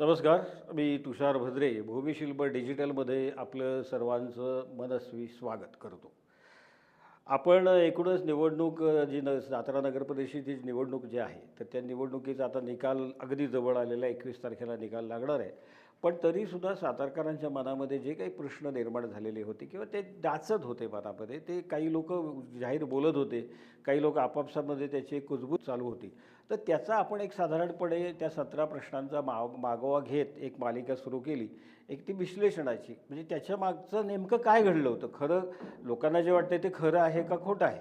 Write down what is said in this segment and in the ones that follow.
नमस्कार. मी तुषार भद्रे भूमिशिल्प डिजिटलमध्ये आपलं सर्वांचं मनस्वी स्वागत करतो. आपण एकूणच निवडणूक जी सातारा नगर परिषदेची निवडणूक जी आहे तर त्या निवडणुकीचा आता निकाल अगदी जवळ आलेला आहे. 21 तारखेला निकाल लागणार आहे. पण तरीसुद्धा सातारकरांच्या मनामध्ये जे काही प्रश्न निर्माण झालेले होते किंवा ते डाचत होते मनामध्ये, ते काही लोक जाहीर बोलत होते, काही लोक आपापसामध्ये त्याची एक कुजबूज चालू होती. तर त्याचा आपण एक साधारणपणे त्या 17 प्रश्नांचा मागोवा घेत एक मालिका सुरू केली. एक ती विश्लेषणाची, म्हणजे त्याच्या मागचं नेमकं काय घडलं होतं, खरं लोकांना जे वाटतं ते खरं आहे का खोटं आहे,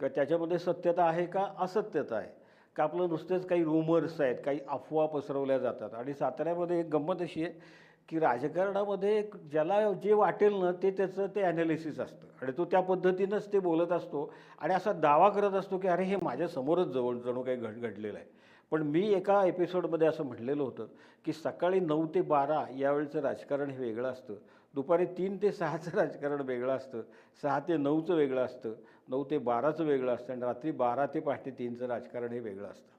का त्याच्यामध्ये सत्यता आहे का असत्यता आहे, का आपलं नुसतेच काही रूमर्स आहेत, काही अफवा पसरवल्या जातात. आणि साताऱ्यामध्ये एक गंमत अशी आहे की राजकारणामध्ये ज्याला जे वाटेल ना ते त्याचं ते ॲनालिसिस असतं आणि तो त्या पद्धतीनंच ते बोलत असतो आणि असा दावा करत असतो की अरे हे माझ्यासमोरच जणू काही घडलेलं आहे. पण मी एका एपिसोडमध्ये असं म्हटलेलं होतं की सकाळी 9 ते 12 यावेळचं राजकारण हे वेगळं असतं, दुपारी 3 ते 6चं राजकारण वेगळं असतं, 6 ते 9चं वेगळं असतं, 9 ते 12चं वेगळं असतं आणि रात्री 12 ते पहाटे 3चं राजकारण हे वेगळं असतं.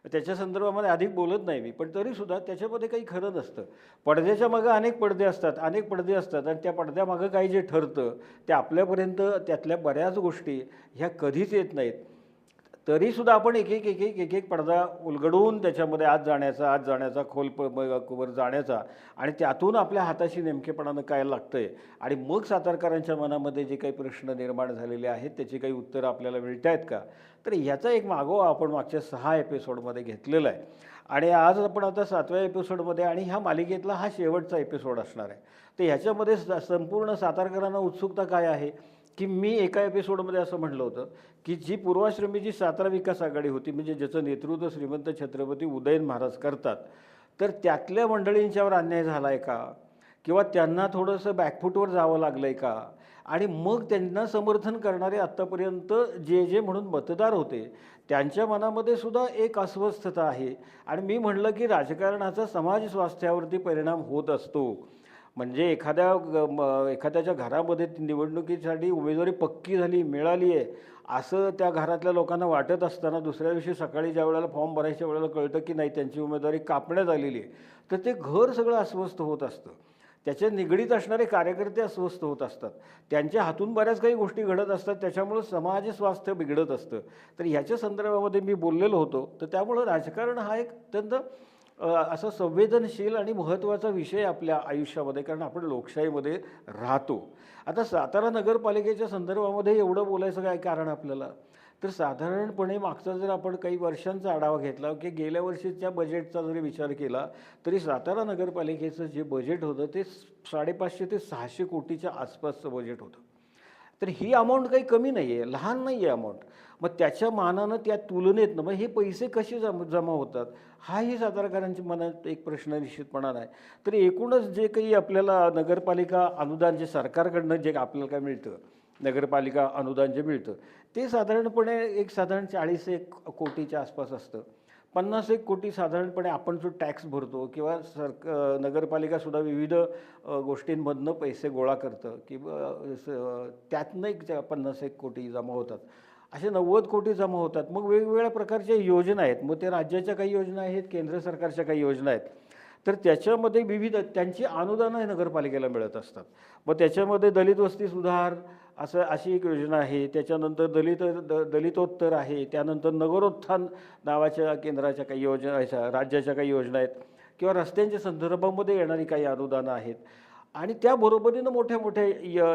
त्याच्या संदर्भामध्ये अधिक बोलत नाही मी, पण तरीसुद्धा त्याच्यामध्ये काही खरं नसतं. पडद्याच्या मागं अनेक पडदे असतात, अनेक पडदे असतात आणि त्या पडद्यामागं काही जे ठरतं ते आपल्यापर्यंत त्यातल्या बऱ्याच गोष्टी ह्या कधीच येत नाहीत. तरीसुद्धा आपण एक एक पडदा उलगडून त्याच्यामध्ये आत जाण्याचा खोलवर जाण्याचा आणि त्यातून आपल्या हाताशी नेमकेपणानं काय लागतंय आणि मग सातारकरांच्या मनामध्ये जे काही प्रश्न निर्माण झालेले आहेत त्याची काही उत्तरं आपल्याला मिळत आहेत का, तर ह्याचा एक मागोवा आपण मागच्या 6 एपिसोडमध्ये घेतलेला आहे. आणि आज आपण आता 7व्या एपिसोडमध्ये आणि ह्या मालिकेतला हा शेवटचा एपिसोड असणार आहे. तर ह्याच्यामध्ये संपूर्ण सातारकरांना उत्सुकता काय आहे की मी एका एपिसोडमध्ये असं म्हटलं होतं की जी पूर्वाश्रमीची सातारा विकास आघाडी होती, म्हणजे ज्याचं नेतृत्व श्रीमंत छत्रपती उदयन महाराज करतात, तर त्यातल्या मंडळींच्यावर अन्याय झाला आहे का, किंवा त्यांना थोडंसं बॅकफूटवर जावं लागलं आहे का, आणि मग त्यांना समर्थन करणारे आत्तापर्यंत जे म्हणून मतदार होते त्यांच्या मनामध्ये सुद्धा एक अस्वस्थता आहे. आणि मी म्हटलं की राजकारणाचा समाज स्वास्थ्यावरती परिणाम होत असतो. म्हणजे एखाद्याच्या घरामध्ये निवडणुकीसाठी उमेदवारी पक्की झाली, मिळाली आहे असं त्या घरातल्या लोकांना वाटत असताना दुसऱ्या दिवशी सकाळी ज्या वेळेला फॉर्म भरायच्या वेळेला कळतं की नाही त्यांची उमेदवारी कापण्यात आलेली आहे, तर ते घर सगळं अस्वस्थ होत असतं. त्याच्या निगडीत असणारे कार्यकर्ते अस्वस्थ होत असतात, त्यांच्या हातून बऱ्याच काही गोष्टी घडत असतात, त्याच्यामुळं समाज स्वास्थ्य बिघडत असतं. तर ह्याच्या संदर्भामध्ये मी बोललेलो होतो. तर त्यामुळं राजकारण हा एक अत्यंत असा संवेदनशील आणि महत्त्वाचा विषय आपल्या आयुष्यामध्ये, कारण आपण लोकशाहीमध्ये राहतो. आता सातारा नगरपालिकेच्या संदर्भामध्ये एवढं बोलायचं काय कारण आपल्याला, तर साधारणपणे मागचा जर आपण काही वर्षांचा आढावा घेतला की गेल्या वर्षीच्या बजेटचा जरी विचार केला तरी सातारा नगरपालिकेचं जे बजेट होतं ते 550 ते 600 कोटीच्या आसपासचं बजेट होतं. तर ही अमाऊंट काही कमी नाही आहे, लहान नाही आहे अमाऊंट. मग त्याच्या मानानं त्या तुलनेतनं मग हे पैसे कसे जमा होतात, हाही सातारकरांच्या मनात एक प्रश्न निश्चितपणानं आहे. तर एकूणच जे काही आपल्याला नगरपालिका अनुदान जे सरकारकडनं जे आपल्याला काय मिळतं, नगरपालिका अनुदान जे मिळतं ते साधारणपणे साधारण 40 कोटीच्या आसपास असतं. 50 कोटी साधारणपणे आपण जो टॅक्स भरतो किंवा नगरपालिकासुद्धा विविध गोष्टींमधनं पैसे गोळा करतं किंवा त्यातनं 50 कोटी जमा होतात. असे 90 कोटी जमा होतात. मग वेगवेगळ्या प्रकारच्या योजना आहेत, मग ते राज्याच्या काही योजना आहेत, केंद्र सरकारच्या काही योजना आहेत. तर त्याच्यामध्ये विविध त्यांची अनुदानं नगरपालिकेला मिळत असतात. मग त्याच्यामध्ये दलित वस्ती सुधार अशी एक योजना आहे, त्याच्यानंतर दलितोत्तर आहे, त्यानंतर नगरोत्थान नावाच्या केंद्राच्या काही योजना, राज्याच्या काही योजना आहेत, किंवा रस्त्यांच्या संदर्भामध्ये येणारी काही अनुदानं आहेत. आणि त्याबरोबरीनं मोठ्या मोठ्या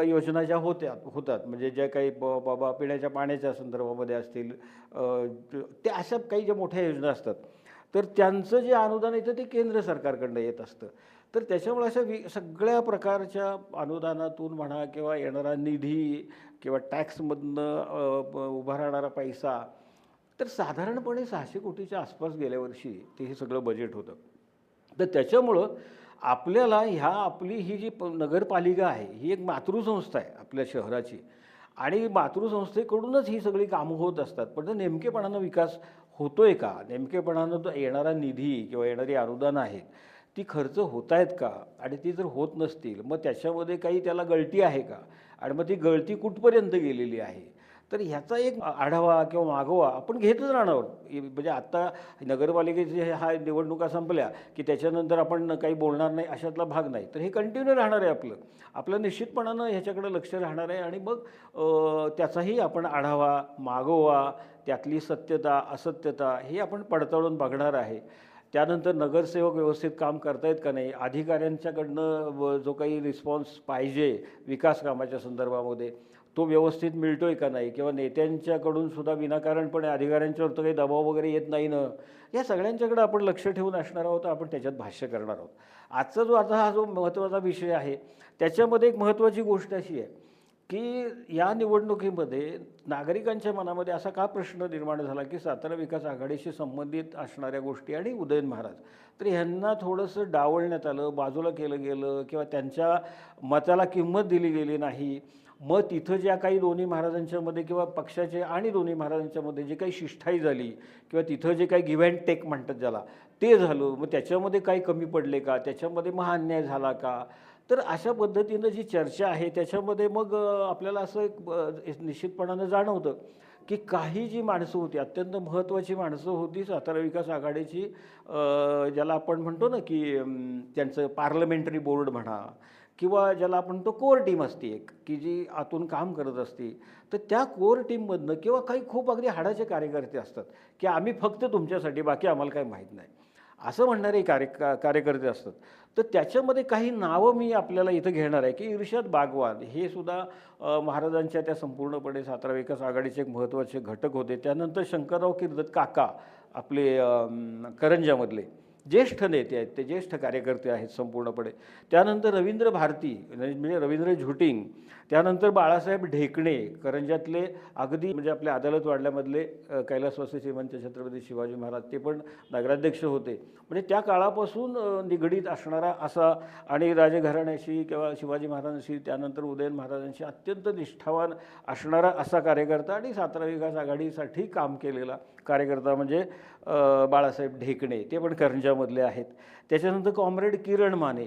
योजना ज्या होतात, म्हणजे ज्या काही बाबा पिण्याच्या पाण्याच्या संदर्भामध्ये असतील, त्या अशा काही ज्या मोठ्या योजना असतात तर त्यांचं जे अनुदान येतं ते केंद्र सरकारकडनं येत असतं. तर त्याच्यामुळे अशा सगळ्या प्रकारच्या अनुदानातून म्हणा किंवा येणारा निधी किंवा टॅक्समधनं उभा राहणारा पैसा, तर साधारणपणे 600 कोटीच्या आसपास गेल्या वर्षी ते हे सगळं बजेट होतं. तर त्याच्यामुळं आपल्याला आपली ही जी नगरपालिका आहे ही एक मातृसंस्था आहे आपल्या शहराची, आणि मातृसंस्थेकडूनच ही सगळी कामं होत असतात. पण नेमकेपणानं विकास होतोय का, नेमकेपणानं तो येणारा निधी किंवा येणारी अनुदानं आहेत ती खर्च होत आहेत का, आणि ती जर होत नसतील मग त्याच्यामध्ये काही त्याला गळती आहे का, आणि मग ती गळती कुठपर्यंत गेलेली आहे. तर ह्याचा एक आढावा किंवा मागोवा आपण घेतच राहणार आहोत. म्हणजे आत्ता नगरपालिकेचे हा निवडणुका संपल्या की त्याच्यानंतर आपण काही बोलणार नाही अशातला भाग नाही. तर हे कंटिन्यू राहणार आहे आपलं. आपलं निश्चितपणानं ह्याच्याकडे लक्ष राहणार आहे आणि मग त्याचाही आपण आढावा, मागोवा, त्यातली सत्यता, असत्यता हे आपण पडताळून बघणार आहे. त्यानंतर नगरसेवक व्यवस्थित काम करतायत का नाही, अधिकाऱ्यांच्याकडनं जो काही रिस्पॉन्स पाहिजे विकास कामाच्या संदर्भामध्ये तो व्यवस्थित मिळतोय का नाही, किंवा नेत्यांच्याकडून सुद्धा विनाकारणपणे अधिकाऱ्यांच्यावर तर काही दबाव वगैरे येत नाही ना, या सगळ्यांच्याकडे आपण लक्ष ठेवून असणार आहोत. आपण त्याच्यात भाष्य करणार आहोत. आजचा जो आता हा जो महत्त्वाचा विषय आहे त्याच्यामध्ये एक महत्त्वाची गोष्ट अशी आहे की या निवडणुकीमध्ये नागरिकांच्या मनामध्ये असा का प्रश्न निर्माण झाला की सातारा विकास आघाडीशी संबंधित असणाऱ्या गोष्टी आणि उदयन महाराज, तर ह्यांना थोडंसं डावलण्यात आलं, बाजूला केलं गेलं किंवा त्यांच्या मताला किंमत दिली गेली नाही. मग तिथं ज्या काही दोन्ही महाराजांच्यामध्ये किंवा पक्षाचे आणि दोन्ही महाराजांच्यामध्ये जे काही शिष्टाई झाली किंवा तिथं जे काही गिव्ह अँड टेक म्हणतात ज्याला, ते झालं. मग त्याच्यामध्ये काही कमी पडले का, त्याच्यामध्ये महाअन्याय झाला का, तर अशा पद्धतीनं जी चर्चा आहे त्याच्यामध्ये मग आपल्याला असं एक निश्चितपणानं जाणवतं की काही जी माणसं होती, अत्यंत महत्त्वाची माणसं होती सातारा विकास आघाडीची, ज्याला आपण म्हणतो ना की त्यांचं पार्लमेंटरी बोर्ड म्हणा किंवा ज्याला आपण तो कोर टीम असते एक की जी आतून काम करत असते, तर त्या कोर टीममधनं किंवा काही खूप अगदी हाडाचे कार्यकर्ते असतात की आम्ही फक्त तुमच्यासाठी, बाकी आम्हाला काही माहीत नाही असं म्हणणारे कार्यकर्ते असतात. तर त्याच्यामध्ये काही नावं मी आपल्याला इथं घेणार आहे की इर्शाद बागवान हे सुद्धा महाराजांच्या त्या संपूर्णपणे सातारा विकास आघाडीचे एक महत्त्वाचे घटक होते. त्यानंतर शंकरराव किर्दत काका आपले करंजामधले ज्येष्ठ नेते आहेत, ते ज्येष्ठ कार्यकर्ते आहेत संपूर्णपणे. त्यानंतर रवींद्र भारती म्हणजे रवींद्र झुटिंग, त्यानंतर बाळासाहेब ढेकणे करंजातले अगदी म्हणजे आपल्या अदालत वाडल्यामधले कैलासवासी श्रीमंत छत्रपती शिवाजी महाराज, ते पण नगराध्यक्ष होते. म्हणजे त्या काळापासून निगडीत असणारा असा आणि राजघराण्याशी किंवा शिवाजी महाराजांशी त्यानंतर उदयन महाराजांशी अत्यंत निष्ठावान असणारा असा कार्यकर्ता आणि सातारा विकास आघाडीसाठी काम केलेला कार्यकर्ता म्हणजे बाळासाहेब ढेकणे, ते पण करंजामधले आहेत. त्याच्यानंतर कॉम्रेड किरण माने,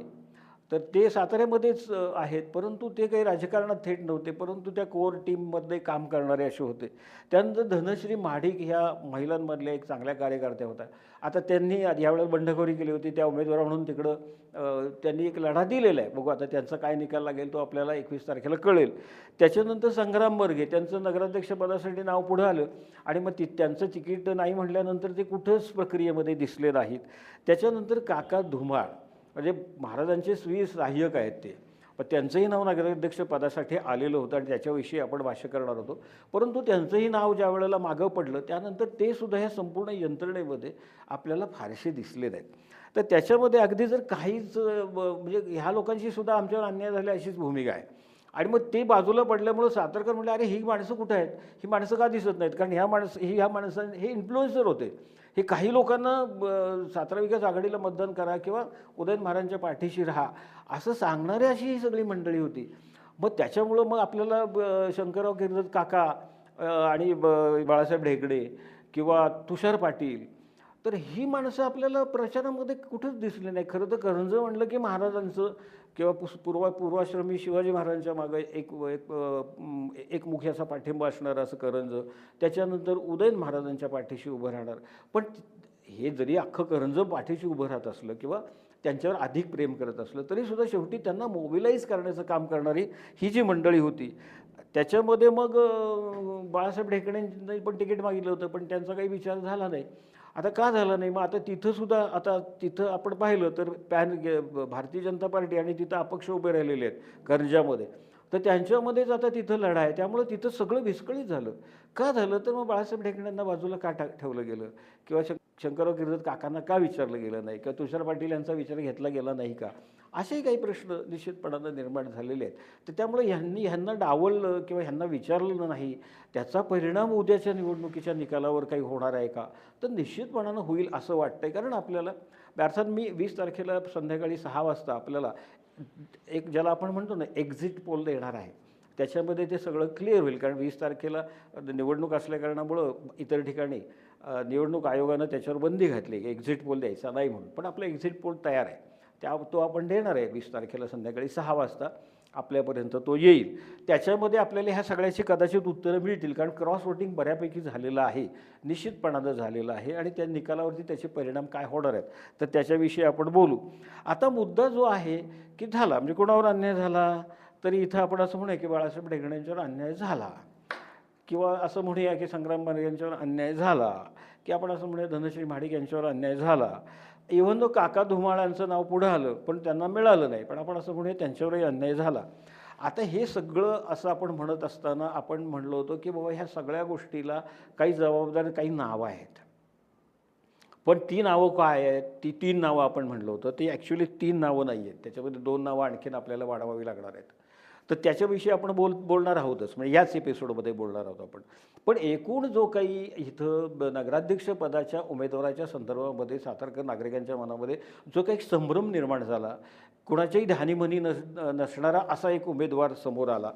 तर ते साताऱ्यामध्येच आहेत, परंतु ते काही राजकारणात थेट नव्हते, परंतु त्या कोर टीममध्ये काम करणारे असे होते. त्यानंतर धनश्री महाडिक ह्या महिलांमधल्या एक चांगल्या कार्यकर्त्या होत्या. आता त्यांनी यावेळेला बंडखोरी केली होती, त्या उमेदवार म्हणून तिकडं त्यांनी एक लढा दिलेला आहे. बघू आता त्यांचा काय निकाल लागेल तो आपल्याला 21 तारखेला कळेल. त्याच्यानंतर संग्राम बर्गे, त्यांचं नगराध्यक्षपदासाठी नाव पुढं आलं आणि मग त्यांचं तिकीट नाही म्हटल्यानंतर ते कुठंच प्रक्रियेमध्ये दिसले नाहीत. त्याच्यानंतर काका धुमाळ म्हणजे महाराजांचे सहाय्यक आहेत ते, पण त्यांचंही नाव नगराध्यक्षपदासाठी आलेलं होतं आणि त्याच्याविषयी आपण भाष्य करणार होतो. परंतु त्यांचंही नाव ज्या वेळेला मागं पडलं त्यानंतर ते सुद्धा ह्या संपूर्ण यंत्रणेमध्ये आपल्याला फारसे दिसले नाहीत. तर त्याच्यामध्ये अगदी जर काहीच म्हणजे ह्या लोकांशी सुद्धा आमच्यावर अन्याय झाले अशीच भूमिका आहे. आणि मग ते बाजूला पडल्यामुळं सातारकर म्हटलं अरे ही माणसं कुठं आहेत, ही माणसं का दिसत नाहीत, कारण ह्या माणसांनी हे इन्फ्लुएन्सर होते. हे काही लोकांना सातारा विकास आघाडीला मतदान करा किंवा उदयन महाराजांच्या पाठीशी राहा असं सांगणारी अशी ही सगळी मंडळी होती. मग त्याच्यामुळं मग आपल्याला शंकरराव किर्दत काका आणि बाळासाहेब ढेकणे किंवा तुषार पाटील, तर ही माणसं आपल्याला प्रचारामध्ये कुठंच दिसली नाही. खरं तर करंज म्हणलं की महाराजांचं किंवा पूर्वाश्रमी शिवाजी महाराजांच्या मागं एक मुख्याचा पाठिंबा असणारा असं करंज, त्याच्यानंतर उदयन महाराजांच्या पाठीशी उभं राहणार. पण हे जरी अख्खं करंज पाठीशी उभं राहत असलं किंवा त्यांच्यावर अधिक प्रेम करत असलं तरीसुद्धा शेवटी त्यांना मोबिलाईज करण्याचं काम करणारी ही जी मंडळी होती, त्याच्यामध्ये मग बाळासाहेब ढेकणेंनी पण तिकीट मागितलं होतं, पण त्यांचा काही विचार झाला नाही. आता का झालं नाही, मग आता तिथंसुद्धा आता तिथं आपण पाहिलं तर भारतीय जनता पार्टी आणि तिथं अपक्ष उभे राहिलेले आहेत करंजामध्ये, तर त्यांच्यामध्येच आता तिथं लढा आहे. त्यामुळं तिथं सगळं विस्कळीत झालं. का झालं तर मग बाळासाहेब ढेकण्यांना बाजूला का ठेवलं गेलं किंवा शंकरराव किर्दत काकांना का विचारलं गेलं नाही किंवा तुषार पाटील यांचा विचार घेतला गेला नाही का, असेही काही प्रश्न निश्चितपणानं निर्माण झालेले आहेत. तर त्यामुळे ह्यांना डावललं किंवा ह्यांना विचारलं नाही, त्याचा परिणाम उद्याच्या निवडणुकीच्या निकालावर काही होणार आहे का, तर निश्चितपणानं होईल असं वाटतंय. कारण आपल्याला अर्थात मी 20 तारखेला संध्याकाळी 6 वाजता आपल्याला एक ज्याला आपण म्हणतो ना एक्झिट पोल देणार आहे, त्याच्यामध्ये ते सगळं क्लिअर होईल. कारण 20 तारखेला निवडणूक असल्याकारणामुळं इतर ठिकाणी निवडणूक आयोगानं त्याच्यावर बंदी घातली की एक्झिट पोल द्यायचा नाही म्हणून. पण आपला एक्झिट पोल तयार आहे, तो आपण देणार आहे 20 तारखेला संध्याकाळी 6 वाजता. आपल्यापर्यंत तो येईल. त्याच्यामध्ये आपल्याला ह्या सगळ्याची कदाचित उत्तरं मिळतील, कारण क्रॉस वोटिंग बऱ्यापैकी झालेलं आहे, निश्चितपणानं झालेलं आहे आणि त्या निकालावरती त्याचे परिणाम काय होणार आहेत तर त्याच्याविषयी आपण बोलू. आता मुद्दा जो आहे की झाला म्हणजे कोणावर अन्याय झाला, तरी इथं आपण असं म्हणूया की बाळासाहेब ढेकणे यांच्यावर अन्याय झाला, किंवा असं म्हणूया की संग्राम मार्ग यांच्यावर अन्याय झाला, की आपण असं म्हणूया धनश्री महाडिक यांच्यावर अन्याय झाला. इव्हन तो काका धुमाळांचं नाव पुढं आलं पण त्यांना मिळालं नाही, पण आपण असं म्हणूया त्यांच्यावरही अन्याय झाला. आता हे सगळं असं आपण म्हणत असताना आपण म्हणलो होतो की बाबा ह्या सगळ्या गोष्टीला काही जबाबदार काही नावं आहेत, पण ती नावं काय आहेत, ती 3 नावं आपण म्हणलो होतं, ती ॲक्च्युली 3 नावं नाही आहेत, त्याच्यामध्ये 2 नावं आणखीन आपल्याला वाढवावी लागणार आहेत. तर त्याच्याविषयी आपण बोलणार आहोतच, म्हणजे याच एपिसोडमध्ये बोलणार आहोत आपण. पण एकूण जो काही इथं नगराध्यक्ष पदाच्या उमेदवाराच्या संदर्भामध्ये सातारकर नागरिकांच्या मनामध्ये जो काही संभ्रम निर्माण झाला, कुणाच्याही ध्यानीमनी नसणारा असा एक उमेदवार समोर आला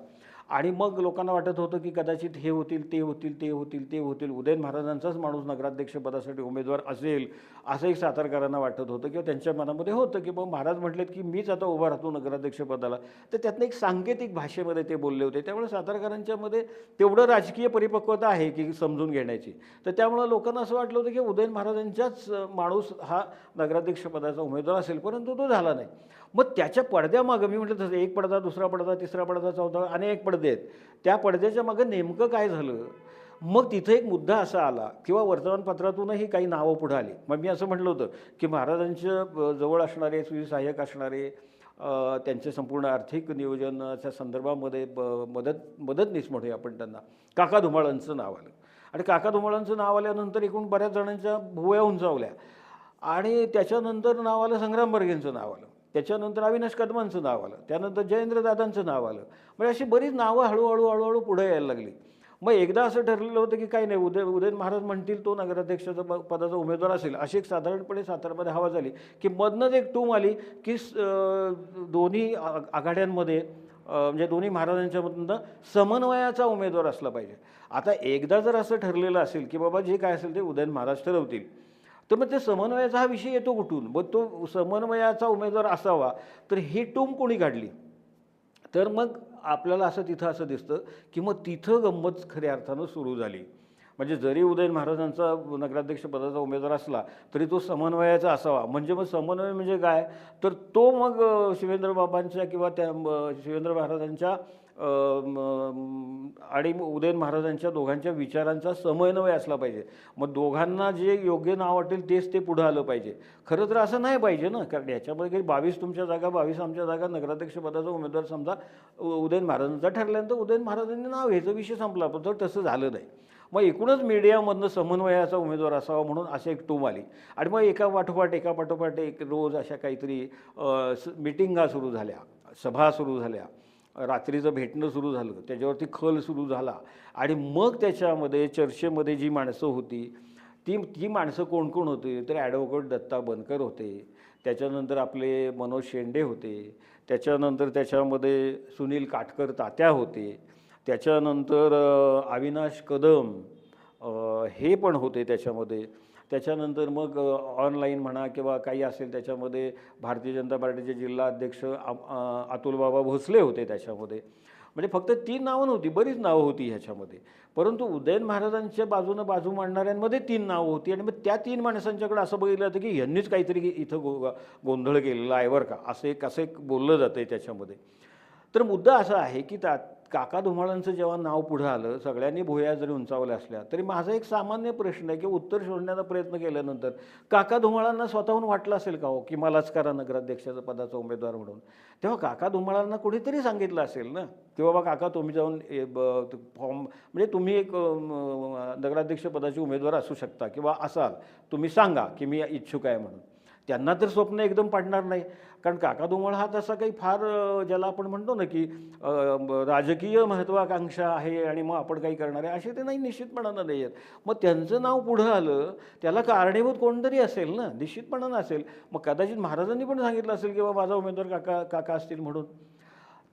आणि मग लोकांना वाटत होतं की कदाचित हे होतील, ते होतील, ते होतील, ते होतील, उदयन महाराजांचाच माणूस नगराध्यक्षपदासाठी उमेदवार असेल असं एक सातारकरांना वाटत होतं, किंवा त्यांच्या मनामध्ये होतं की बाबा महाराज म्हटलेत की मीच आता उभा राहतो नगराध्यक्षपदाला. तर त्यातनं एक सांकेतिक भाषेमध्ये ते बोलले होते, त्यामुळे सातारकरांच्यामध्ये तेवढं राजकीय परिपक्वता आहे की समजून घेण्याची. तर त्यामुळं लोकांना असं वाटलं होतं की उदयन महाराजांचाच माणूस हा नगराध्यक्षपदाचा उमेदवार असेल, परंतु तो झाला नाही. मग त्याच्या पडद्यामागं मी म्हटलं तसं एक पडदा, दुसरा पडदा, तिसरा पडदा, चौथा, अनेक पडदे आहेत. त्या पडद्याच्या मागं नेमकं काय झालं, मग तिथं एक मुद्दा असा आला किंवा वर्तमानपत्रातूनही काही नावं पुढं आली. मग मी असं म्हटलं होतं की महाराजांच्या जवळ असणारे सुविसहाय्यक असणारे, त्यांचे संपूर्ण आर्थिक नियोजनाच्या संदर्भामध्ये मदतनीस म्हणूया आपण त्यांना, काका धुमाळांचं नाव आलं. आणि काका धुमाळांचं नाव आल्यानंतर एकूण बऱ्याच जणांच्या भुवया उंचावल्या आणि त्याच्यानंतर नाव आलं संग्राम बर्गेंचं नाव आलं, त्याच्यानंतर अविनाश कदमांचं नाव आलं, त्यानंतर जयेंद्रदादांचं नाव आलं. म्हणजे अशी बरीच नावं हळूहळू पुढे यायला लागली. मग एकदा असं ठरलेलं होतं की काही नाही, उदयन महाराज म्हणतील तो नगराध्यक्षाचा पदाचा उमेदवार असेल, अशी एक साधारणपणे सातारमध्ये हवा झाली की मधनंच एक टूम आली की दोन्ही आघाड्यांमध्ये म्हणजे दोन्ही महाराजांच्यामधनं समन्वयाचा उमेदवार असला पाहिजे. आता एकदा जर असं ठरलेलं असेल की बाबा जे काय असेल ते उदयन महाराज ठरवतील, तर मग ते समन्वयाचा हा विषय येतो कुठून? मग तो समन्वयाचा उमेदवार असावा, तर ही टूम कोणी काढली? तर मग आपल्याला असं तिथं असं दिसतं की मग तिथं गंमत खऱ्या अर्थानं सुरू झाली. म्हणजे जरी उदयन महाराजांचा नगराध्यक्ष पदाचा उमेदवार असला तरी तो समन्वयाचा असावा. म्हणजे मग समन्वय म्हणजे काय, तर तो मग शिवेंद्रबाबांच्या किंवा त्या शिवेंद्र महाराजांच्या आणि उदयन महाराजांच्या दोघांच्या विचारांचा समन्वय असला पाहिजे. मग दोघांना जे योग्य नाव वाटेल तेच ते पुढं आलं पाहिजे. खरं तर असं नाही पाहिजे ना, कारण याच्यामध्ये काही 22 तुमच्या जागा, 22 आमच्या जागा, नगराध्यक्षपदाचा उमेदवार समजा उदयन महाराजांचा ठरल्यानंतर उदयन महाराजांनी नाव घ्यायचा, विषय संपला. पण तर तसं झालं नाही. मग एकूणच मीडियामधनं समन्वयाचा उमेदवार असावा म्हणून अशी एक टूम आली आणि मग एका पाठोपाठ एक रोज अशा काहीतरी मिटिंगा सुरू झाल्या, सभा सुरू झाल्या, रात्रीचं भेटणं सुरू झालं, त्याच्यावरती खल सुरू झाला आणि मग त्याच्यामध्ये चर्चेमध्ये जी माणसं होती ती माणसं कोण कोण होती, तर ॲडव्होकेट दत्ता बनकर होते, त्याच्यानंतर आपले मनोज शेंडे होते, त्याच्यानंतर त्याच्यामध्ये सुनील काटकर तात्या होते, त्याच्यानंतर अविनाश कदम हे पण होते त्याच्यामध्ये. त्याच्यानंतर मग ऑनलाईन म्हणा किंवा काही असेल त्याच्यामध्ये भारतीय जनता पार्टीचे जिल्हा अध्यक्ष अतुलबाबा भोसले होते त्याच्यामध्ये. म्हणजे फक्त 3 नावं नव्हती, बरीच नावं होती ह्याच्यामध्ये. परंतु उदयन महाराजांच्या बाजूनं बाजू मांडणाऱ्यांमध्ये 3 नावं होती आणि मग त्या 3 माणसांच्याकडे असं बघितलं जातं की यांनीच काहीतरी इथं गोंधळ केलेला आहे बरं का, असं एक बोललं जातं आहे त्याच्यामध्ये. तर मुद्दा असा आहे की काका धुमाळांचं जेव्हा नाव पुढं आलं, सगळ्यांनी भुवया जरी उंचावल्या असल्या तरी माझा एक सामान्य प्रश्न आहे की उत्तर शोधण्याचा प्रयत्न केल्यानंतर काका धुमाळांना स्वतःहून वाटलं असेल का हो की मलाच करा नगराध्यक्षाचा पदाचा उमेदवार म्हणून? तेव्हा काका धुमाळांना कुणीतरी सांगितलं असेल ना की बाबा काका तुम्ही जाऊन फॉर्म म्हणजे तुम्ही एक नगराध्यक्ष पदाचे उमेदवार असू शकता किंवा असाल, तुम्ही सांगा की मी इच्छुक आहे म्हणून. त्यांना तर स्वप्न एकदम पडणार नाही, कारण काका धुमाळ हा तसा काही फार ज्याला आपण म्हणतो ना की राजकीय महत्त्वाकांक्षा आहे आणि मग आपण काही करणार आहे असे ते नाही, निश्चितपणानं नाही आहेत. मग त्यांचं नाव पुढं आलं, त्याला कारणीभूत कोणतरी असेल ना, निश्चितपणानं असेल. मग कदाचित महाराजांनी पण सांगितलं असेल की बाबा माझा उमेदवार काका असतील म्हणून.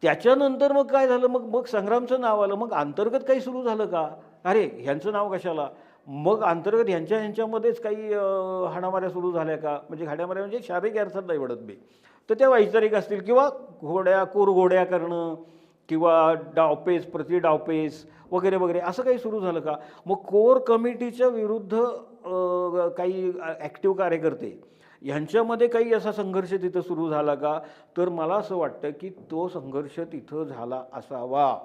त्याच्यानंतर मग काय झालं, मग संग्रामचं नाव आलं. मग अंतर्गत काही सुरू झालं का, अरे ह्यांचं नाव कशाला, मग अंतर्गत ह्यांच्यामध्येच काही हाणामाऱ्या सुरू झाल्या का, म्हणजे हाणामाऱ्या म्हणजे शारीरिक अर्थात नाही म्हणत मी, तर त्या वैचारिक असतील किंवा कुरघोड्या करणं किंवा डावपेच प्रति डावपेच वगैरे वगैरे असं काही सुरू झालं का? मग कोर कमिटीच्या विरुद्ध काही ॲक्टिव्ह कार्यकर्ते ह्यांच्यामध्ये काही असा संघर्ष तिथं सुरू झाला का? तर मला असं वाटतं की तो संघर्ष तिथं झाला असावा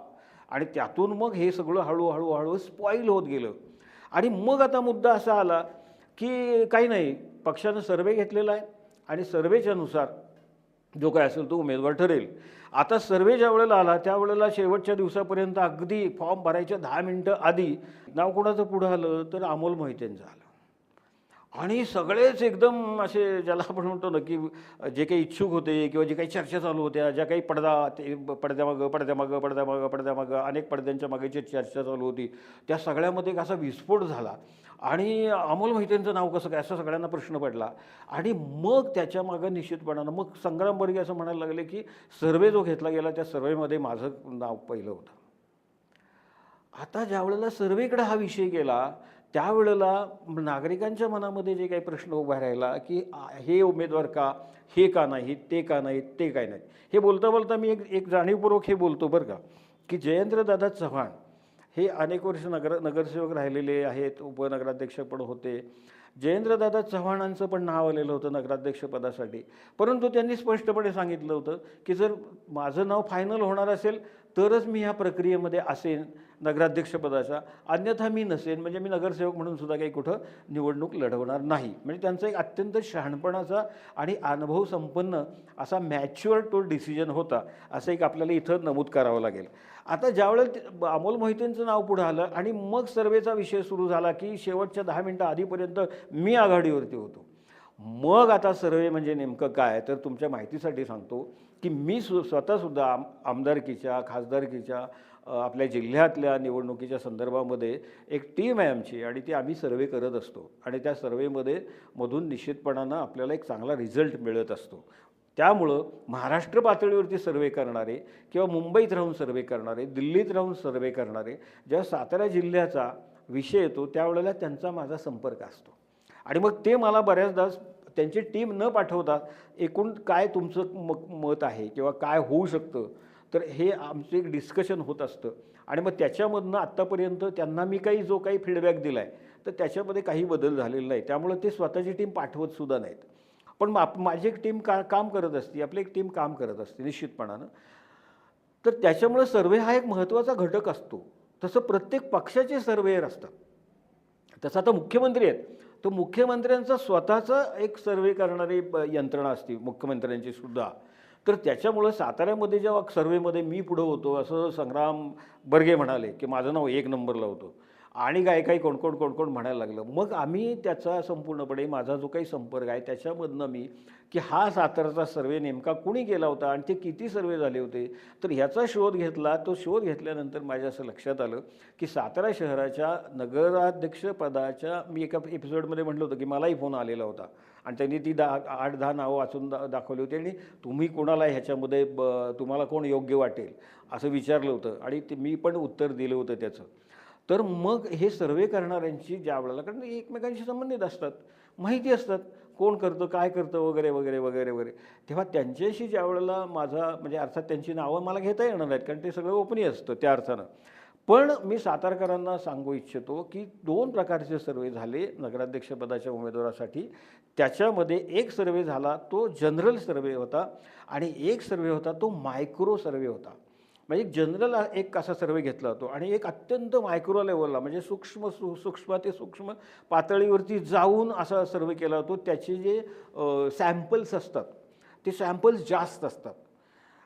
आणि त्यातून मग हे सगळं हळूहळू स्पॉईल होत गेलं. आणि मग आता मुद्दा असा आला की काही नाही, पक्षानं सर्वे घेतलेला आहे आणि सर्वेच्यानुसार जो काय असेल तो उमेदवार ठरेल. आता सर्वे ज्या वेळेला आला त्यावेळेला शेवटच्या दिवसापर्यंत अगदी फॉर्म भरायच्या 10 मिनिटं आधी नाव कोणाचं पुढं आलं तर अमोल मोहितेंचं आलं. आणि सगळेच एकदम असे ज्याला आपण म्हणतो ना की जे काही इच्छुक होते किंवा जे काही चर्चा चालू होत्या, ज्या काही पडद्यामागं अनेक पडद्यांच्या मागेची चर्चा चालू होती, त्या सगळ्यामध्ये एक असा विस्फोट झाला आणि अमोल मोहितेंचं नाव कसं काय असा सगळ्यांना प्रश्न पडला. आणि मग त्याच्यामागं निश्चितपणानं मग संग्राम बर्गे असं म्हणायला लागले की सर्वे जो घेतला गेला त्या सर्वेमध्ये माझं नाव पहिलं होतं. आता ज्यावेळेला सर्वेकडे हा विषय गेला त्यावेळेला नागरिकांच्या मनामध्ये जे काही प्रश्न उभा राहिला की हे उमेदवार का, हे का नाही, ते का नाही, ते काय नाही. हे बोलता बोलता मी एक जाणीवपूर्वक हे बोलतो बरं का, की जयेंद्रदादा चव्हाण हे अनेक वर्ष नगरसेवक राहिलेले आहेत, उपनगराध्यक्ष पण होते. जयेंद्रदादा चव्हाणांचं पण नाव आलेलं होतं नगराध्यक्षपदासाठी, परंतु त्यांनी स्पष्टपणे सांगितलं होतं की जर माझं नाव फायनल होणार असेल तरच मी ह्या प्रक्रियेमध्ये असेन नगराध्यक्षपदाचा, अन्यथा मी नसेन, म्हणजे मी नगरसेवक म्हणून सुद्धा काही कुठं निवडणूक लढवणार नाही. म्हणजे त्यांचा एक अत्यंत शहाणपणाचा आणि अनुभव संपन्न असा मॅच्युअर तो डिसिजन होता, असं एक आपल्याला इथं नमूद करावं लागेल. आता ज्यावेळेला अमोल मोहितेंचं नाव पुढं आलं आणि मग सर्वेचा विषय सुरू झाला की शेवटच्या 10 मिनिटं आधीपर्यंत मी आघाडीवरती होतो. मग आता सर्वे म्हणजे नेमकं काय, तर तुमच्या माहितीसाठी सांगतो की मी स्वतःसुद्धा आमदारकीच्या खासदारकीच्या आपल्या जिल्ह्यातल्या निवडणुकीच्या संदर्भामध्ये एक टीम आहे आमची आणि ती आम्ही सर्वे करत असतो आणि त्या सर्वेमध्ये मधून निश्चितपणानं आपल्याला एक चांगला रिझल्ट मिळत असतो. त्यामुळं महाराष्ट्र पातळीवरती सर्वे करणारे किंवा मुंबईत राहून सर्वे करणारे, दिल्लीत राहून सर्वे करणारे, जेव्हा सातारा जिल्ह्याचा विषय येतो त्यावेळेला त्यांचा माझा संपर्क असतो आणि मग ते मला बऱ्याचदा त्यांची टीम न पाठवता एकूण काय तुमचं मत आहे किंवा काय होऊ शकतं, तर हे आमचं एक डिस्कशन होत असतं आणि मग त्याच्यामधनं आत्तापर्यंत त्यांना मी जो काही फीडबॅक दिला आहे तर त्याच्यामध्ये काही बदल झालेला नाही. त्यामुळं ते स्वतःची टीम पाठवतसुद्धा नाहीत. पण माझी एक टीम काम करत असते, आपली एक टीम काम करत असते निश्चितपणानं. तर त्याच्यामुळं सर्वे हा एक महत्त्वाचा घटक असतो. तसं प्रत्येक पक्षाचे सर्वेयर असतात. तसं आता मुख्यमंत्री आहेत, तर मुख्यमंत्र्यांचा स्वतःचा एक सर्वे करणारी यंत्रणा असते मुख्यमंत्र्यांची सुद्धा. तर त्याच्यामुळं साताऱ्यामध्ये जेव्हा सर्वेमध्ये मी पुढं होतो असं संग्राम बर्गे म्हणाले की माझं नाव 1 नंबरला होतं आणि काही कोण म्हणायला लागलं. मग आम्ही त्याचा संपूर्णपणे माझा जो काही संपर्क आहे त्याच्यामधनं मी की हा साताराचा सर्वे नेमका कुणी केला होता आणि ते किती सर्वे झाले होते, तर ह्याचा शोध घेतला. तो शोध घेतल्यानंतर माझ्या असं लक्षात आलं की सातारा शहराच्या नगराध्यक्षपदाच्या मी एका एपिसोडमध्ये म्हटलं होतं की मलाही फोन आलेला होता आणि त्यांनी ती 8-10 नावं वाचून दाखवली होती आणि तुम्ही कोणाला ह्याच्यामध्ये तुम्हाला कोण योग्य वाटेल असं विचारलं होतं आणि ते मी पण उत्तर दिलं होतं त्याचं. तर मग हे सर्वे करणाऱ्यांची ज्या वेळेला, कारण एकमेकांशी संबंधित असतात, माहिती असतात कोण करतं काय करतं वगैरे वगैरे वगैरे वगैरे, तेव्हा त्यांच्याशी ज्या वेळेला माझा म्हणजे अर्थात त्यांची नावं मला घेता येणार नाहीत कारण ते सगळं ओपनी असतं त्या अर्थानं. पण मी सातारकरांना सांगू इच्छितो की 2 प्रकारचे सर्वे झाले नगराध्यक्षपदाच्या उमेदवारासाठी. त्याच्यामध्ये एक सर्वे झाला तो जनरल सर्वे होता आणि एक सर्वे होता तो मायक्रो सर्वे होता. म्हणजे जनरल एक असा सर्वे घेतला जातो आणि एक अत्यंत मायक्रो लेवलला म्हणजे सूक्ष्म ते सूक्ष्म पातळीवरती जाऊन असा सर्वे केला जातो. त्याचे जे सॅम्पल्स असतात ते सॅम्पल्स जास्त असतात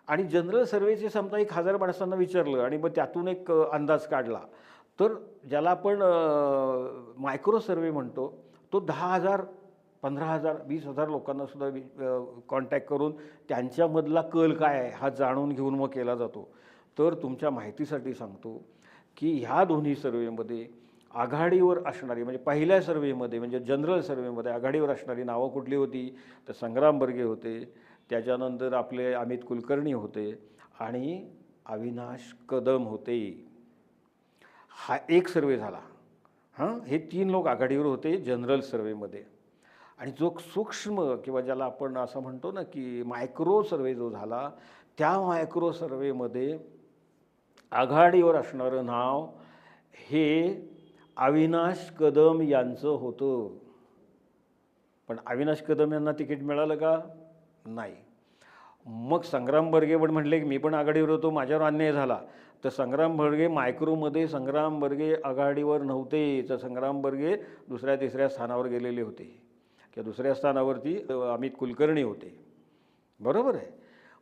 आणि जनरल सर्वेचे समजा 1000 माणसांना विचारलं आणि मग त्यातून एक अंदाज काढला, तर ज्याला आपण मायक्रो सर्वे म्हणतो तो 10,000 15,000 20,000 लोकांना सुद्धा कॉन्टॅक्ट करून त्यांच्यामधला कल काय आहे हा जाणून घेऊन मग केला जातो. तर तुमच्या माहितीसाठी सांगतो की ह्या दोन्ही सर्वेमध्ये आघाडीवर असणारी म्हणजे पहिल्या सर्वेमध्ये म्हणजे जनरल सर्वेमध्ये आघाडीवर असणारी नावं कुठली होती, तर संग्राम बर्गे होते, त्याच्यानंतर आपले अमित कुलकर्णी होते आणि अविनाश कदम होते. हा एक सर्वे झाला. हे 3 लोक आघाडीवर होते जनरल सर्वेमध्ये. आणि जो सूक्ष्म किंवा ज्याला आपण असं म्हणतो ना की मायक्रो सर्वे जो झाला, त्या मायक्रो सर्वेमध्ये आघाडीवर असणारं नाव हे अविनाश कदम यांचं होतं. पण अविनाश कदम यांना तिकीट मिळालं का? नाही. मग संग्राम बर्गे पण म्हटले की मी पण आघाडीवर होतो, माझ्यावर अन्याय झाला. तर संग्राम बर्गे मायक्रोमध्ये संग्राम बर्गे आघाडीवर नव्हते, तर संग्राम बर्गे दुसऱ्या तिसऱ्या स्थानावर गेलेले होते किंवा दुसऱ्या स्थानावरती अमित कुलकर्णी होते. बरोबर आहे.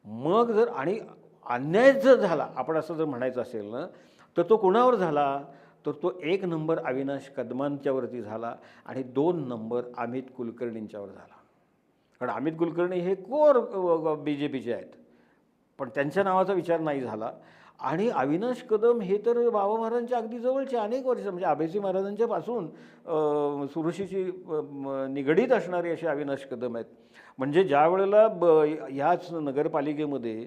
मग जर आणि अन्याय जर झाला, आपण असं जर म्हणायचं असेल ना, तर तो कोणावर झाला? तर तो 1 नंबर अविनाश कदमांच्यावरती झाला आणि 2 नंबर अमित कुलकर्णींच्यावर झाला. कारण अमित कुलकर्णी हे कोर BJPचे आहेत, पण त्यांच्या नावाचा विचार नाही झाला. आणि अविनाश कदम हे तर बाबा महाराजांच्या अगदी जवळचे अनेक वर्ष, म्हणजे अभयसिंह महाराजांच्या पासून सुरुशीची निगडीत असणारे असे अविनाश कदम आहेत. म्हणजे ज्या वेळेला ह्याच नगरपालिकेमध्ये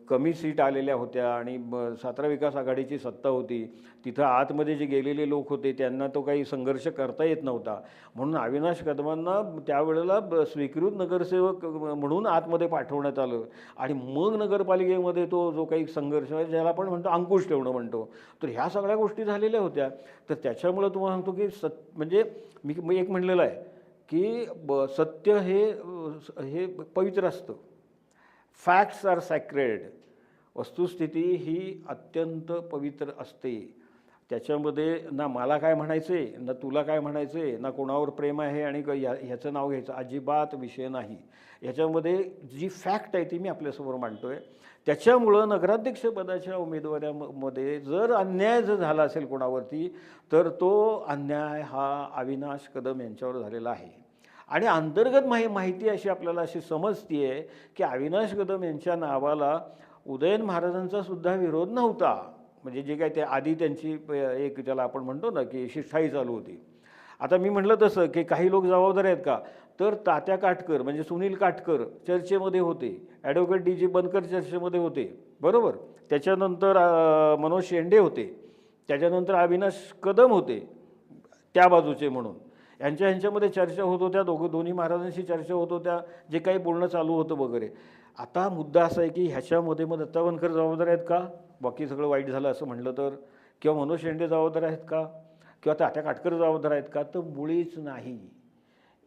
कमी सीट आलेल्या होत्या आणि सातारा विकास आघाडीची सत्ता होती, तिथं आतमध्ये जे गेलेले लोक होते त्यांना तो काही संघर्ष करता येत नव्हता, म्हणून अविनाश कदमांना त्यावेळेला स्वीकृत नगरसेवक म्हणून आतमध्ये पाठवण्यात आलं. आणि मग नगरपालिकेमध्ये तो जो काही संघर्ष आहे, ज्याला आपण म्हणतो अंकुश ठेवणं म्हणतो, तर ह्या सगळ्या गोष्टी झालेल्या होत्या. तर त्याच्यामुळं तुम्हाला सांगतो की म्हणजे मी एक म्हणलेलं आहे की सत्य हे पवित्र असतं. Facts are sacred. वस्तुस्थिती ही अत्यंत पवित्र असते. त्याच्यामध्ये ना मला काय म्हणायचं आहे, ना तुला काय म्हणायचं आहे, ना कोणावर प्रेम आहे आणि ह्याचं नाव घ्यायचं, अजिबात विषय नाही. ह्याच्यामध्ये जी फॅक्ट आहे ती मी आपल्यासमोर मांडतो आहे. त्याच्यामुळं नगराध्यक्षपदाच्या उमेदवारामध्ये जर अन्याय झाला असेल कोणावरती, तर तो अन्याय हा अविनाश कदम यांच्यावर झालेला आहे. आणि अंतर्गत माहिती अशी आपल्याला अशी समजते आहे की अविनाश कदम यांच्या नावाला उदयन महाराजांचा सुद्धा विरोध नव्हता. म्हणजे जे काय ते आधी त्यांची एक ज्याला आपण म्हणतो ना की शिष्टाई चालू होती. आता मी म्हटलं तसं की काही लोक जबाबदार आहेत का, तर तात्या काटकर म्हणजे सुनील काटकर चर्चेमध्ये होते, ॲडव्होकेट DG बनकर चर्चेमध्ये होते, बरोबर. त्याच्यानंतर मनोज शेंडे होते, त्याच्यानंतर अविनाश कदम होते त्या बाजूचे म्हणून. ह्यांच्यामध्ये चर्चा होत होत्या, दोन्ही महाराजांशी चर्चा होत होत्या, जे काही बोलणं चालू होतं वगैरे. आता मुद्दा असा आहे की ह्याच्यामध्ये मग दत्ता बनकर जबाबदार आहेत का, बाकी सगळं वाईट झालं असं म्हटलं तर, किंवा मनोज शेंडे जबाबदार आहेत का, किंवा तात्या काटकर जबाबदार आहेत का, तर मुळीच नाही.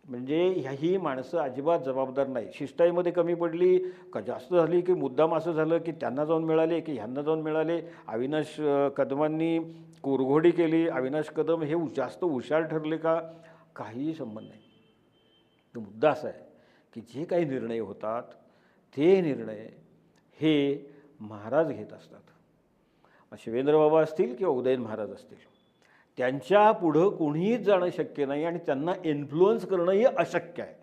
म्हणजे ही माणसं अजिबात जबाबदार नाही. शिष्टाईमध्ये कमी पडली का जास्त झाली की मुद्दाम असं झालं की त्यांना जाऊन मिळाले की ह्यांना जाऊन मिळाले, अविनाश कदमांनी कुरघोडी केली, अविनाश कदम हे जास्त हुशार ठरले का, काहीही संबंध नाही. तो मुद्दा असा आहे की जे काही निर्णय होतात ते निर्णय हे महाराज घेत असतात. मग शिवेंद्र बाबा असतील किंवा उदयन महाराज असतील, त्यांच्या पुढं कोणीच जाणं शक्य नाही आणि त्यांना इन्फ्लुअन्स करणं हे अशक्य आहे.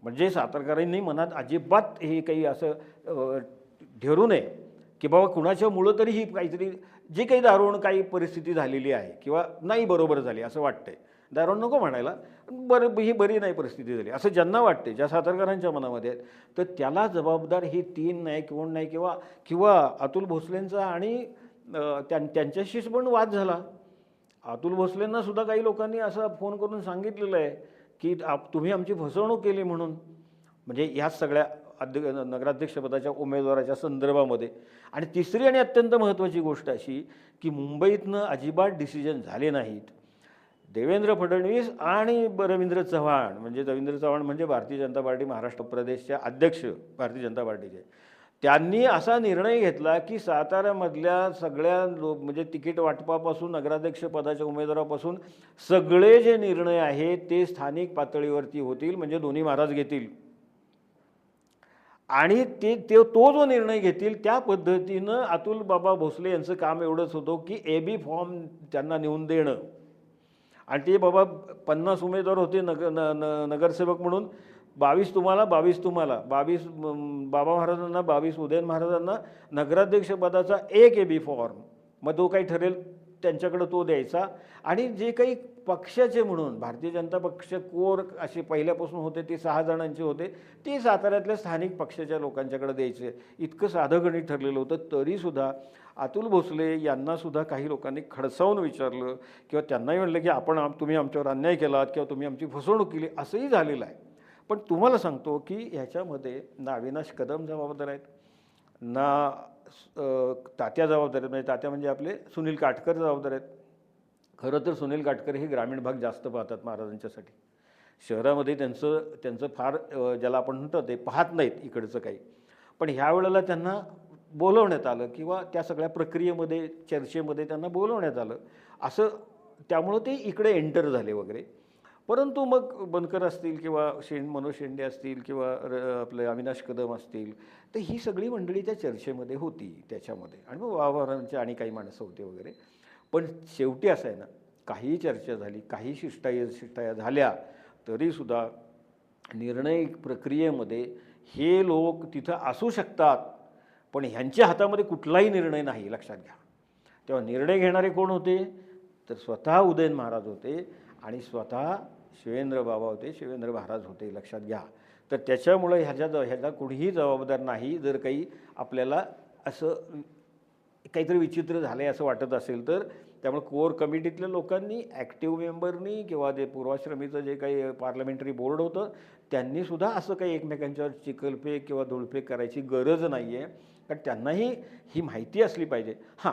म्हणजे सातारकरांनी मनात अजिबात हे काही असं ठरू नये की बाबा कुणाच्यामुळं तरी ही काहीतरी जी काही दारुण काही परिस्थिती झालेली आहे किंवा नाही बरोबर झाली असं वाटतंय, दारुण नको म्हणायला, ही बरी नाही परिस्थिती झाली असं ज्यांना वाटते, ज्या सातारकरांच्या मनामध्ये आहेत, तर त्याला जबाबदार ही 3 नाही कोण नाही. किंवा अतुल भोसलेंचा आणि त्यांच्याशीच पण वाद झाला. अतुल भोसलेंना सुद्धा काही लोकांनी असा फोन करून सांगितलेलं आहे की तुम्ही आमची फसवणूक केली म्हणून. म्हणजे ह्याच सगळ्या नगराध्यक्षपदाच्या उमेदवाराच्या संदर्भामध्ये. आणि तिसरी आणि अत्यंत महत्त्वाची गोष्ट अशी की मुंबईतनं अजिबात डिसिजन झाले नाहीत. देवेंद्र फडणवीस आणि रवींद्र चव्हाण, म्हणजे रवींद्र चव्हाण म्हणजे भारतीय जनता पार्टी महाराष्ट्र प्रदेशच्या अध्यक्ष भारतीय जनता पार्टीचे, त्यांनी असा निर्णय घेतला की साताऱ्यामधल्या सगळ्या म्हणजे तिकीट वाटपापासून नगराध्यक्षपदाच्या उमेदवारापासून सगळे जे निर्णय आहेत ते स्थानिक पातळीवरती होतील, म्हणजे दोन्ही महाराज घेतील. आणि तो जो निर्णय घेतील त्या पद्धतीनं अतुल बाबा भोसले यांचं काम एवढंच होतं की AB फॉर्म त्यांना नेऊन देणं. आणि ते बाबा 50 उमेदवार होते नगरसेवक म्हणून, 22 तुम्हाला 22 तुम्हाला, 22 बाबा महाराजांना 22 उदयन महाराजांना, नगराध्यक्षपदाचा एक AB फॉर्म. मग तो काही ठरेल त्यांच्याकडे तो द्यायचा आणि जे काही पक्षाचे म्हणून भारतीय जनता पक्ष कोर असे पहिल्यापासून होते ते 6 जणांचे होते, ते साताऱ्यातल्या स्थानिक पक्षाच्या लोकांच्याकडे द्यायचे. इतकं साधं गणित ठरलेलं होतं. तरीसुद्धा अतुल भोसले यांनासुद्धा काही लोकांनी खडसावून विचारलं किंवा त्यांनाही म्हणलं की तुम्ही आमच्यावर अन्याय केलात किंवा तुम्ही आमची फसवणूक केली, असंही झालेलं आहे. पण तुम्हाला सांगतो की ह्याच्यामध्ये ना अविनाश कदम जबाबदार आहेत, ना तात्या जबाबदार आहेत. म्हणजे तात्या म्हणजे आपले सुनील काटकर जबाबदार आहेत. खरं तर सुनील काटकर हे ग्रामीण भाग जास्त पाहतात महाराजांच्यासाठी. शहरामध्ये त्यांचं फार ज्याला आपण म्हणतो ते पाहत नाहीत इकडचं काही. पण ह्या वेळेला त्यांना बोलवण्यात आलं किंवा त्या सगळ्या प्रक्रियेमध्ये चर्चेमध्ये त्यांना बोलवण्यात आलं असं, त्यामुळं ते इकडे एंटर झाले वगैरे. परंतु मग बनकर असतील किंवा मनोज शेंडे असतील किंवा आपले अविनाश कदम असतील, तर ही सगळी मंडळी त्या चर्चेमध्ये होती त्याच्यामध्ये. आणि मग वावरांचे आणि काही माणसं होते वगैरे. पण शेवटी असं आहे ना, काही चर्चा झाली, काही शिष्टाया झाल्या, तरीसुद्धा निर्णय प्रक्रियेमध्ये हे लोक तिथं असू शकतात, पण ह्यांच्या हातामध्ये कुठलाही निर्णय नाही, लक्षात घ्या. तेव्हा निर्णय घेणारे कोण होते? तर स्वतः उदयन महाराज होते आणि स्वतः शिवेंद्र बाबा होते, शिवेंद्र महाराज होते, लक्षात घ्या. तर त्याच्यामुळं ह्याचा कुणीही जबाबदार नाही. जर काही आपल्याला असं काहीतरी विचित्र झालं आहे असं वाटत असेल तर. त्यामुळे कोर कमिटीतल्या लोकांनी, ॲक्टिव्ह मेंबरनी किंवा ते पूर्वाश्रमीचं जे काही पार्लमेंटरी बोर्ड होतं त्यांनीसुद्धा असं काही एकमेकांच्यावर चिखलफेक किंवा धूळफेक करायची गरज नाही आहे. कारण त्यांनाही ही माहिती असली पाहिजे. हां,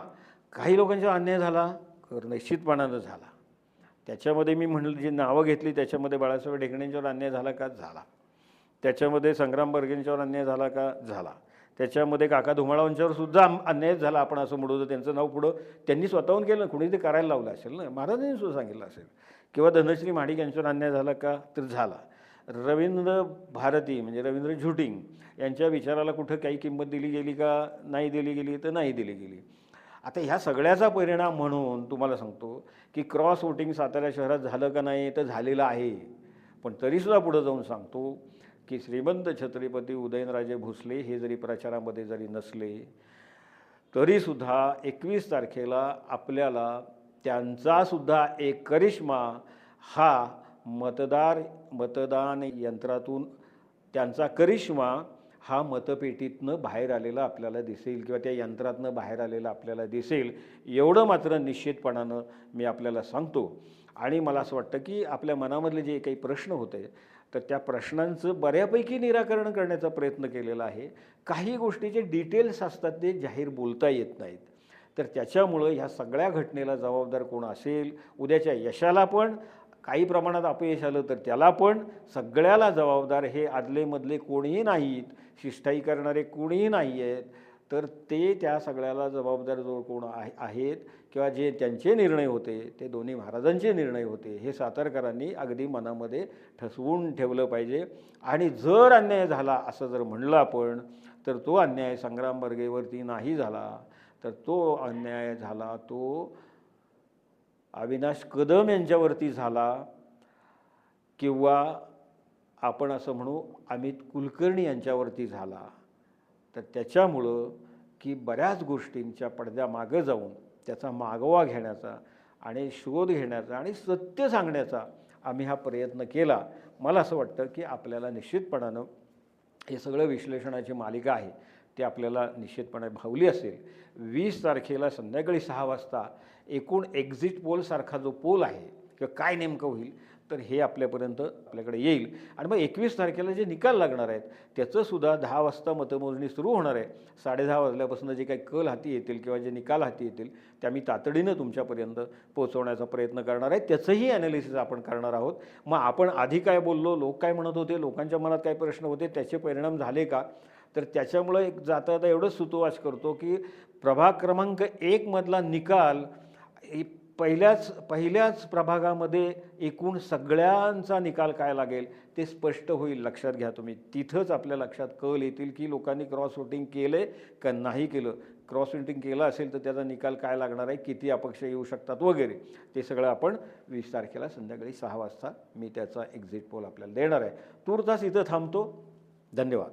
काही लोकांचा अन्याय झाला, निश्चितपणानं झाला. त्याच्यामध्ये मी म्हणलं जी नावं घेतली त्याच्यामध्ये बाळासाहेब ढेकणेंच्यावर अन्याय झाला का? झाला. त्याच्यामध्ये संग्राम बर्गेंच्यावर अन्याय झाला का? झाला. त्याच्यामध्ये काका धुमाळांच्यावर सुद्धा अन्याय झाला. आपण असं म्हणू तर त्यांचं नाव पुढं त्यांनी स्वतःहून केलं, कुणी ते करायला लावलं असेल ना, महाराजांनी सुद्धा सांगितलं असेल. किंवा धनश्री महाडिक यांच्यावर अन्याय झाला का? तर झाला. रवींद्र भारती म्हणजे रवींद्र झुटिंग यांच्या विचाराला कुठं काही किंमत दिली गेली का? नाही दिली गेली, तर नाही दिली गेली. आता ह्या सगळ्याचा परिणाम म्हणून तुम्हाला सांगतो की क्रॉस वोटिंग सातारा शहरात झालं का नाही? तर झालेलं आहे. पण तरीसुद्धा पुढं जाऊन सांगतो की श्रीमंत छत्रपती उदयनराजे भोसले हे जरी प्रचारामध्ये जरी नसले तरीसुद्धा 21 तारखेला आपल्याला त्यांचासुद्धा एक करिश्मा हा मतदान यंत्रातून त्यांचा करिश्मा हा मतपेटीतनं बाहेर आलेला आपल्याला दिसेल किंवा त्या यंत्रातनं बाहेर आलेला आपल्याला दिसेल. एवढं मात्र निश्चितपणानं मी आपल्याला सांगतो. आणि मला असं वाटतं की आपल्या मनामधले जे काही प्रश्न होते तर त्या प्रश्नांचं बऱ्यापैकी निराकरण करण्याचा प्रयत्न केलेला आहे. काही गोष्टीचे डिटेल्स असतात ते जाहीर बोलता येत नाहीत. तर त्याच्यामुळं ह्या सगळ्या घटनेला जबाबदार कोण असेल, उद्याच्या यशाला पण काही प्रमाणात अपयश आलं तर त्याला पण, सगळ्याला जबाबदार हे आदलेमधले कोणीही नाहीत, शिष्टाई करणारे कोणीही नाही आहेत. तर ते त्या सगळ्याला जबाबदार जो कोण आहेत किंवा जे त्यांचे निर्णय होते ते दोन्ही महाराजांचे निर्णय होते हे सातारकरांनी अगदी मनामध्ये ठसवून ठेवलं पाहिजे. आणि जर अन्याय झाला असं जर म्हणलं आपण तर तो अन्याय संग्राम बर्गेवरती नाही झाला, तर तो अन्याय झाला तो अविनाश कदम यांच्यावरती झाला किंवा आपण असं म्हणू अमित कुलकर्णी यांच्यावरती झाला. तर त्याच्यामुळं की बऱ्याच गोष्टींच्या पडद्यामागं जाऊन त्याचा मागोवा घेण्याचा आणि शोध घेण्याचा आणि सत्य सांगण्याचा आम्ही हा प्रयत्न केला. मला असं वाटतं की आपल्याला निश्चितपणानं हे सगळं विश्लेषणाची मालिका आहे ते आपल्याला निश्चितपणे भावली असेल. 20 तारखेला संध्याकाळी 6 वाजता एकूण एक्झिट पोलसारखा जो पोल आहे किंवा काय नेमकं होईल तर हे आपल्याकडे येईल. आणि मग 21 तारखेला जे निकाल लागणार आहेत त्याचंसुद्धा 10 वाजता मतमोजणी सुरू होणार आहे. 10:30 वाजल्यापासून जे काही कल हाती येतील किंवा जे निकाल हाती येतील ते आम्ही तातडीनं तुमच्यापर्यंत पोहोचवण्याचा प्रयत्न करणार आहे. त्याचंही ॲनालिसिस आपण करणार आहोत. मग आपण आधी काय बोललो, लोक काय म्हणत होते, लोकांच्या मनात काय प्रश्न होते, त्याचे परिणाम झाले का? तर त्याच्यामुळं एक जाता एवढंच सुतोवाच करतो की प्रभाग क्रमांक 1 मधला निकाल पहिल्याच प्रभागामध्ये एकूण सगळ्यांचा निकाल काय लागेल ते स्पष्ट होईल. लक्षात घ्या तुम्ही. तिथंच आपल्या लक्षात कल येतील की लोकांनी क्रॉस वोटिंग केलं का नाही केलं. क्रॉस वोटिंग केलं असेल तर त्याचा निकाल काय लागणार आहे, किती अपक्ष येऊ शकतात वगैरे, ते सगळं आपण 20 तारखेला संध्याकाळी 6 वाजता मी त्याचा एक्झिट पोल आपल्याला देणार आहे. तूर्तास इथं थांबतो. धन्यवाद.